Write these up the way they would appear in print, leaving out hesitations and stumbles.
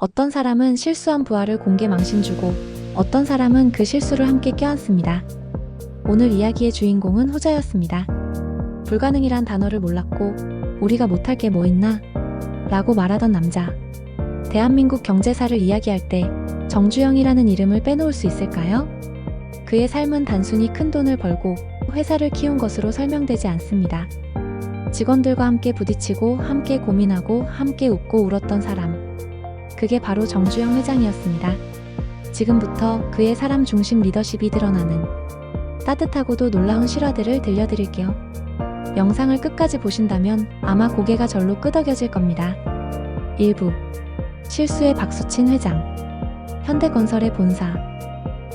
어떤 사람은 실수한 부하를 공개 망신 주고 어떤 사람은 그 실수를 함께 껴안습니다. 오늘 이야기의 주인공은 후자였습니다. 불가능이란 단어를 몰랐고 우리가 못할 게 뭐 있나? 라고 말하던 남자. 대한민국 경제사를 이야기할 때 정주영이라는 이름을 빼놓을 수 있을까요? 그의 삶은 단순히 큰 돈을 벌고 회사를 키운 것으로 설명되지 않습니다. 직원들과 함께 부딪히고 함께 고민하고 함께 웃고 울었던 사람. 그게 바로 정주영 회장이었습니다. 지금부터 그의 사람 중심 리더십이 드러나는 따뜻하고도 놀라운 실화들을 들려드릴게요. 영상을 끝까지 보신다면 아마 고개가 절로 끄덕여질 겁니다. 1부. 실수에 박수친 회장. 현대건설의 본사.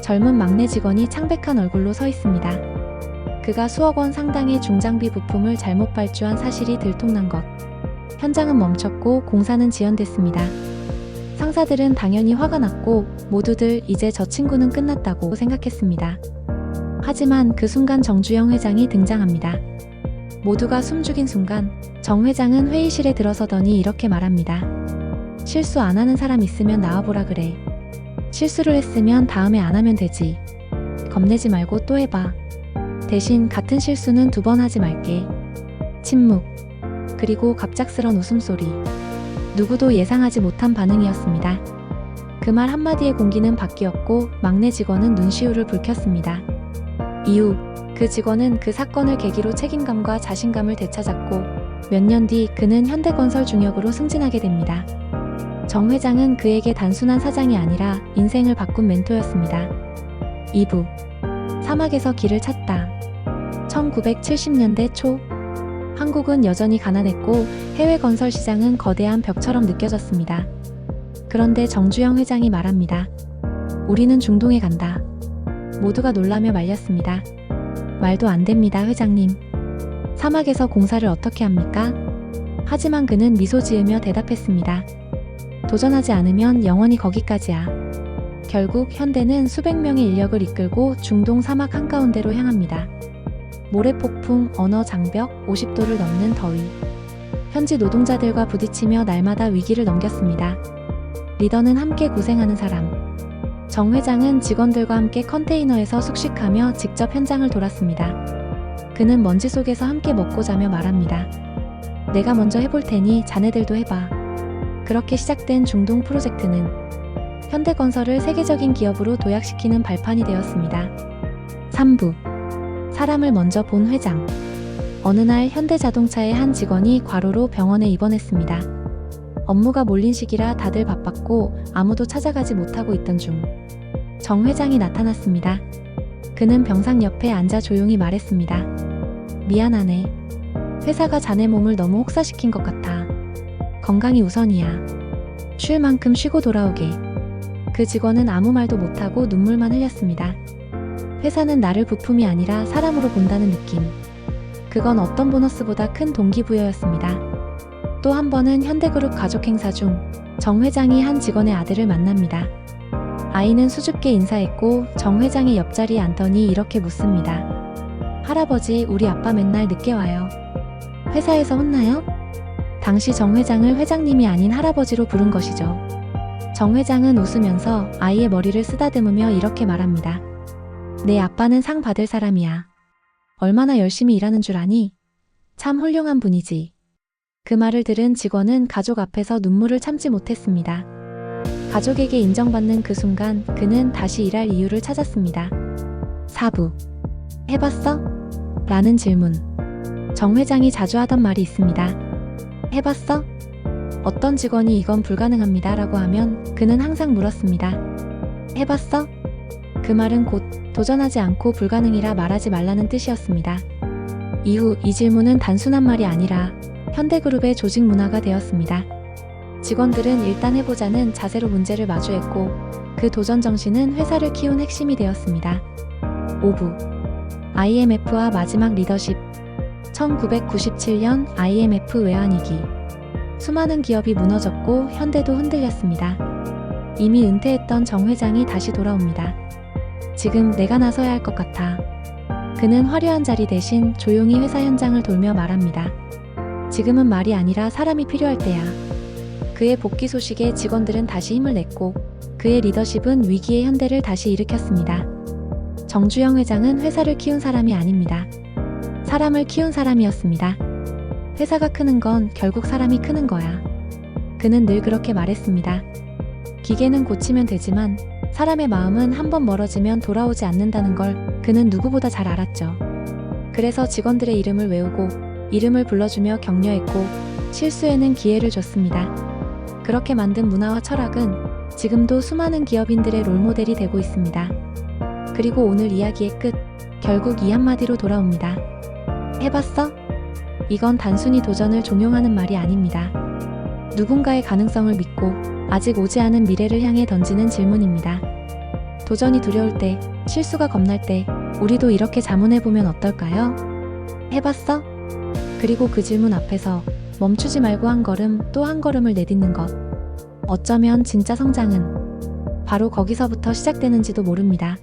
젊은 막내 직원이 창백한 얼굴로 서 있습니다. 그가 수억 원 상당의 중장비 부품을 잘못 발주한 사실이 들통난 것. 현장은 멈췄고 공사는 지연됐습니다. 상사들은 당연히 화가 났고 모두들 이제 저 친구는 끝났다고 생각했습니다. 하지만 그 순간 정주영 회장이 등장합니다. 모두가 숨죽인 순간 정 회장은 회의실에 들어서더니 이렇게 말합니다. 실수 안 하는 사람 있으면 나와보라 그래. 실수를 했으면 다음에 안 하면 되지. 겁내지 말고 또 해봐. 대신 같은 실수는 2번 하지 말게. 침묵. 그리고 갑작스런 웃음소리. 누구도 예상하지 못한 반응이었습니다. 그 말 한마디에 공기는 바뀌었고 막내 직원은 눈시울을 붉혔습니다. 이후 그 직원은 그 사건을 계기로 책임감과 자신감을 되찾았고 몇 년 뒤 그는 현대건설 중역으로 승진하게 됩니다. 정 회장은 그에게 단순한 사장이 아니라 인생을 바꾼 멘토였습니다. 2부. 사막에서 길을 찾다. 1970년대 초 한국은 여전히 가난했고 해외 건설 시장은 거대한 벽처럼 느껴졌습니다. 그런데 정주영 회장이 말합니다. 우리는 중동에 간다. 모두가 놀라며 말렸습니다. 말도 안 됩니다, 회장님. 사막에서 공사를 어떻게 합니까? 하지만 그는 미소 지으며 대답했습니다. 도전하지 않으면 영원히 거기까지야. 결국 현대는 수백 명의 인력을 이끌고 중동 사막 한가운데로 향합니다. 모래폭풍, 언어 장벽, 50도를 넘는 더위. 현지 노동자들과 부딪히며 날마다 위기를 넘겼습니다. 리더는 함께 고생하는 사람. 정 회장은 직원들과 함께 컨테이너에서 숙식하며 직접 현장을 돌았습니다. 그는 먼지 속에서 함께 먹고 자며 말합니다. 내가 먼저 해볼 테니 자네들도 해봐. 그렇게 시작된 중동 프로젝트는 현대건설을 세계적인 기업으로 도약시키는 발판이 되었습니다. 3부. 사람을 먼저 본 회장. 어느 날 현대자동차의 한 직원이 과로로 병원에 입원했습니다. 업무가 몰린 시기라 다들 바빴고 아무도 찾아가지 못하고 있던 중 정 회장이 나타났습니다. 그는 병상 옆에 앉아 조용히 말했습니다. 미안하네. 회사가 자네 몸을 너무 혹사시킨 것 같아. 건강이 우선이야. 쉴 만큼 쉬고 돌아오게. 그 직원은 아무 말도 못하고 눈물만 흘렸습니다. 회사는 나를 부품이 아니라 사람으로 본다는 느낌. 그건 어떤 보너스보다 큰 동기부여였습니다. 또 한 번은 현대그룹 가족 행사 중 정 회장이 한 직원의 아들을 만납니다. 아이는 수줍게 인사했고 정 회장의 옆자리에 앉더니 이렇게 묻습니다. 할아버지, 우리 아빠 맨날 늦게 와요. 회사에서 혼나요? 당시 정 회장을 회장님이 아닌 할아버지로 부른 것이죠. 정 회장은 웃으면서 아이의 머리를 쓰다듬으며 이렇게 말합니다. 내 아빠는 상 받을 사람이야. 얼마나 열심히 일하는 줄 아니? 참 훌륭한 분이지. 그 말을 들은 직원은 가족 앞에서 눈물을 참지 못했습니다. 가족에게 인정받는 그 순간 그는 다시 일할 이유를 찾았습니다. 4부. 해봤어? 라는 질문. 정 회장이 자주 하던 말이 있습니다. 해봤어? 어떤 직원이 이건 불가능합니다 라고 하면 그는 항상 물었습니다. 해봤어? 그 말은 곧 도전하지 않고 불가능이라 말하지 말라는 뜻이었습니다. 이후 이 질문은 단순한 말이 아니라 현대그룹의 조직 문화가 되었습니다. 직원들은 일단 해보자는 자세로 문제를 마주했고 그 도전 정신은 회사를 키운 핵심이 되었습니다. 5부. IMF와 마지막 리더십. 1997년 IMF 외환위기. 수많은 기업이 무너졌고 현대도 흔들렸습니다. 이미 은퇴했던 정 회장이 다시 돌아옵니다. 지금 내가 나서야 할 것 같아. 그는 화려한 자리 대신 조용히 회사 현장을 돌며 말합니다. 지금은 말이 아니라 사람이 필요할 때야. 그의 복귀 소식에 직원들은 다시 힘을 냈고 그의 리더십은 위기의 현대를 다시 일으켰습니다. 정주영 회장은 회사를 키운 사람이 아닙니다. 사람을 키운 사람이었습니다. 회사가 크는 건 결국 사람이 크는 거야. 그는 늘 그렇게 말했습니다. 기계는 고치면 되지만 사람의 마음은 한번 멀어지면 돌아오지 않는다는 걸 그는 누구보다 잘 알았죠. 그래서 직원들의 이름을 외우고 이름을 불러주며 격려했고 실수에는 기회를 줬습니다. 그렇게 만든 문화와 철학은 지금도 수많은 기업인들의 롤모델이 되고 있습니다. 그리고 오늘 이야기의 끝, 결국 이 한마디로 돌아옵니다. 해봤어? 이건 단순히 도전을 종용하는 말이 아닙니다. 누군가의 가능성을 믿고 아직 오지 않은 미래를 향해 던지는 질문입니다. 도전이 두려울 때, 실수가 겁날 때, 우리도 이렇게 자문해보면 어떨까요? 해봤어? 그리고 그 질문 앞에서 멈추지 말고 한 걸음 또 한 걸음을 내딛는 것. 어쩌면 진짜 성장은 바로 거기서부터 시작되는지도 모릅니다.